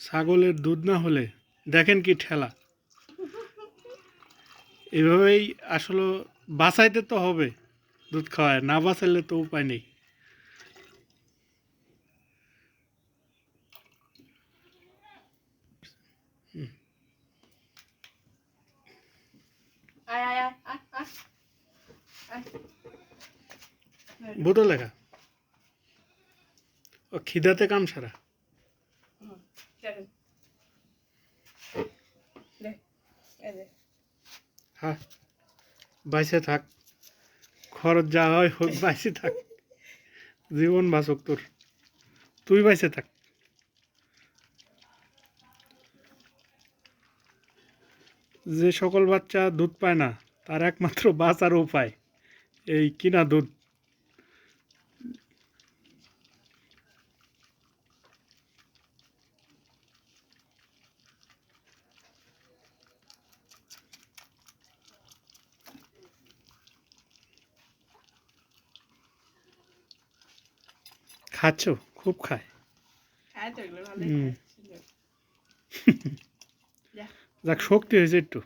ছাগলের দুধ না হলে দেখেন কি ঠেলা। এভাবেই আসলে বাঁচাইতে তো হবে, দুধ খাওয়ায় না বাঁচাইলে তো উপায় নেই। বোতল লেখা ও খিদাতে কাম সারা। হ্যাঁ, বাইসে থাক, খরচ যা হয় হোক, বাইসে থাক, জীবন বাঁচক তোর, তুই বাইসে থাক। যে সকল বাচ্চা দুধ পায় না তার একমাত্র বাঁচার উপায় এই কিনা দুধ। খাচ্ছ? খুব খায়। যাক, শক্তি হয়েছে একটু।